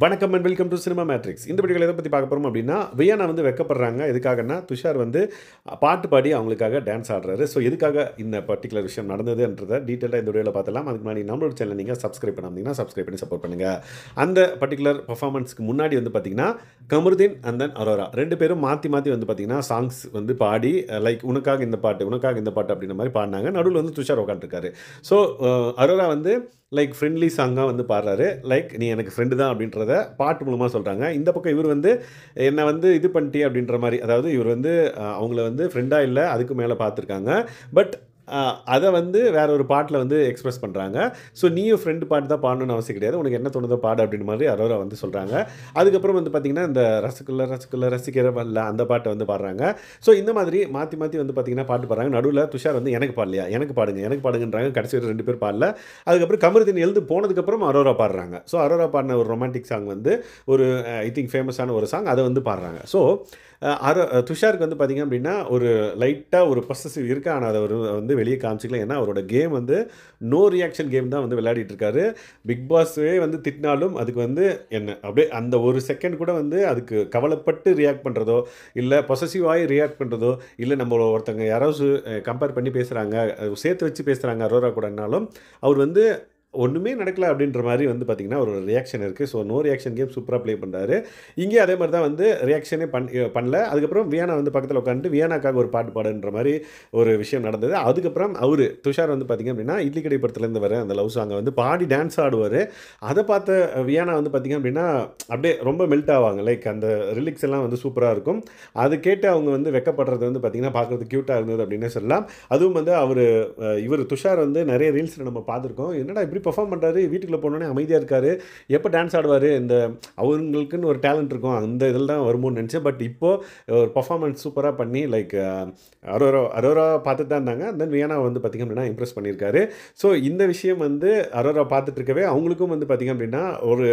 வணக்கம் and welcome to cinema matrix. இந்த வீடியோவில் எதை பற்றி பார்க்க போகிறோம் அப்படின்னா, வியன்னா வந்து வெக்கப்படுறாங்க. எதுக்காகன்னா, துஷார் வந்து பாட்டு பாடி அவங்களுக்காக டான்ஸ் ஆடுறாரு. ஸோ எதுக்காக இந்த பர்டிகுலர் விஷயம் நடந்ததுன்றதை டீட்டெயிலாக இந்த வீடியோவில் பார்த்துலாம். அதுக்கு முன்னாடி நம்மளோட சேனல் நீங்கள் சப்ஸ்கிரைப் பண்ணாமல் சப்ஸ்கிரைப் பண்ணி சப்போர்ட் பண்ணுங்கள். அந்த பர்டிகுலர் பர்ஃபார்மன்ஸ்க்கு முன்னாடி வந்து பார்த்தீங்கன்னா, கமருதீன் அண்ட் தென் அரோரா 2 பேரும் மாற்றி மாற்றி வந்து பார்த்தீங்கன்னா சாங்ஸ் வந்து பாடி லைக் உனக்காக இந்த பாட்டு அப்படின்ற மாதிரி பாடினாங்க. நடுவில் வந்து துஷார் உட்காந்துருக்காரு. ஸோ அரோரா வந்து லைக் ஃப்ரெண்ட்லி சாங்காக வந்து பாடுறாரு. லைக் நீ எனக்கு ஃப்ரெண்டு தான் அப்படின்றத பாட்டு மூலமாக சொல்கிறாங்க. இந்த பக்கம் இவர் வந்து என்னை வந்து இது பண்ணிட்டே அப்படின்ற மாதிரி, அதாவது இவர் வந்து அவங்கள வந்து ஃப்ரெண்டாக இல்லை அதுக்கு மேலே பார்த்துருக்காங்க. பட் அதை வந்து வேற ஒரு பாட்டில் வந்து எக்ஸ்பிரஸ் பண்ணுறாங்க. ஸோ நீயும் ஃப்ரெண்டு பாட்டு தான் பாடணும்னு அவசியம் கிடையாது, உனக்கு என்ன தோணுதோ பாடு அப்படின்ற மாதிரி அரோரா வந்து சொல்கிறாங்க. அதுக்கப்புறம் வந்து பார்த்திங்கன்னா இந்த ரசகுல்ல ரசிக்கிற வல்ல அந்த பாட்டை வந்து பாடுறாங்க. ஸோ இந்த மாதிரி மாற்றி மாற்றி வந்து பார்த்திங்கன்னா பாட்டு பாடுறாங்க. நடுவில் துஷார் வந்து எனக்கு பாடலையா, எனக்கு பாடுங்கன்றாங்க. கடைசி ஒரு 2 பேர் பாடல. அதுக்கப்புறம் கமருதீன் எழுந்து போனதுக்கப்புறம் அரோரா பாடுறாங்க. ஸோ அரோரா பாடின ஒரு ரொமான்டிக் சாங் வந்து ஒரு ஐ திங்க் ஃபேமஸான ஒரு சாங், அதை வந்து பாடுறாங்க. ஸோ துஷாருக்கு வந்து பார்த்திங்க அப்படின்னா ஒரு லைட்டாக ஒரு பொசசிவ் இருக்குது. ஆனால் அதை அவர் வந்து வெளியே காமிச்சிக்கல. ஏன்னா அவரோட கேம் வந்து நோ ரியாக்ஷன் கேம் தான் வந்து விளையாடிட்டு இருக்காரு. பிக் பாஸே வந்து திட்டினாலும் அதுக்கு வந்து என்ன அப்படியே அந்த ஒரு செகண்ட் கூட வந்து அதுக்கு கவலைப்பட்டு ரியாக்ட் பண்ணுறதோ, இல்லை பொசசிவாகி ரியாக்ட் பண்ணுறதோ, இல்லை நம்ம ஒருத்தங்க யாராவது கம்பேர் பண்ணி பேசுகிறாங்க, சேர்த்து வச்சு பேசுகிறாங்க அரோரா கூடனாலும் அவர் வந்து ஒன்றுமே நடக்கலை அப்படின்ற மாதிரி வந்து பார்த்திங்கன்னா ஒரு ரியாக்ஷன் இருக்குது. ஸோ நோ ரியாக்ஷன் கேம் சூப்பராக ப்ளே பண்ணுறாரு. இங்கே அதே மாதிரி தான் வந்து ரியாக்ஷனே பண்ணல. அதுக்கப்புறம் வியானா வந்து பக்கத்தில் உட்காந்துட்டு வியானாக்காக ஒரு பாட்டு பாடுன்ற மாதிரி ஒரு விஷயம் நடந்தது. அதுக்கப்புறம் துஷார் வந்து பார்த்திங்க அப்படின்னா இட்லி கடை படத்துலேருந்து வர அந்த லவ் சாங்கை வந்து பாடி டான்ஸ் ஆடுவார். அதை பார்த்த வியானா வந்து பார்த்திங்க அப்படின்னா அப்படியே ரொம்ப மெல்ட் ஆவாங்க. லைக் அந்த ரிலிக்ஸ் எல்லாம் வந்து சூப்பராக இருக்கும். அது கேட்டு அவங்க வந்து வெக்கப்படுறது வந்து பார்த்திங்கன்னா பார்க்குறதுக்கு க்யூட்டாக இருந்தது அப்படின்னே சொல்லலாம். அதுவும் வந்து இவர் துஷார் வந்து நிறைய ரீல்ஸில் நம்ம பார்த்துருக்கோம். என்னடா இப்படி பர்ஃபார்ம் பண்ணுறாரு, வீட்டுக்குள்ளே போனோடனே அமைதியாக இருக்கார், எப்போ டான்ஸ் ஆடுவார், இந்த அவங்களுக்குன்னு ஒரு டேலண்ட் இருக்கும், அந்த இதில் தான் வருமோன்னு நினச்சேன். பட் இப்போது ஒரு பர்ஃபார்மன்ஸ் சூப்பராக பண்ணி லைக் அரோரா பார்த்துட்டு தான் இருந்தாங்க. தென் வியானா வந்து பார்த்திங்க அப்படின்னா இம்ப்ரெஸ் பண்ணியிருக்காரு. ஸோ இந்த விஷயம் வந்து அரோரா பார்த்துட்டு இருக்கவே அவங்களுக்கும் வந்து பார்த்திங்க அப்படின்னா ஒரு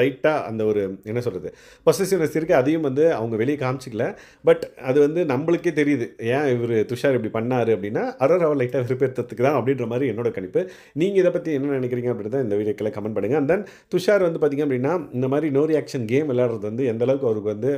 லைட்டாக அந்த ஒரு என்ன சொல்கிறது பொசசிவ்னஸ் இருக்குது. அதையும் வந்து அவங்க வெளியே காமிச்சிக்கல. பட் அது வந்து நம்மளுக்கே தெரியுது ஏன் இவர் துஷார் இப்படி பண்ணார் அப்படின்னா அரோராவை லைட்டாக விருப்பத்துக்கு தான் அப்படின்ற மாதிரி என்னோட கணிப்பு. நீங்கள் இதை பற்றி என்ன நினைக்கிறீங்க அப்படின்றத இந்த வீடியோக்களை கமெண்ட் பண்ணுங்கள். அண்ட் தென் துஷார் வந்து பார்த்திங்க அப்படின்னா இந்த மாதிரி நோ ரியாக்ஷன் கேம் விளையாடுறது வந்து எந்த அளவுக்கு அவருக்கு வந்து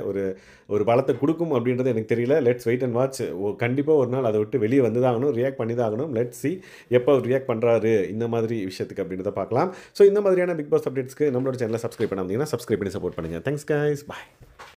ஒரு பலத்தை கொடுக்கும் அப்படின்றது எனக்கு தெரியல. Let's wait and watch. கண்டிப்பாக ஒரு நாள் அதை விட்டு வெளியே வந்து தான் ஆகணும், ரியாக்ட் பண்ணி தான் ஆகணும். லெட்ஸ் சி எப்போ அவர் ரியாக்ட் பண்ணுறாரு இந்த மாதிரி விஷயத்துக்கு அப்படின்றத பார்க்கலாம். ஸோ இந்த மாதிரியான பிக் பாஸ் அப்டேட்ஸ்க்கு நம்மளோட சேனலை சப்ஸ்கிரைப் பண்ணாமல் சப்ஸ்கிரைப் பண்ணி சப்போர்ட் பண்ணுங்கள். தேங்க்ஸ் கைஸ், பாய்.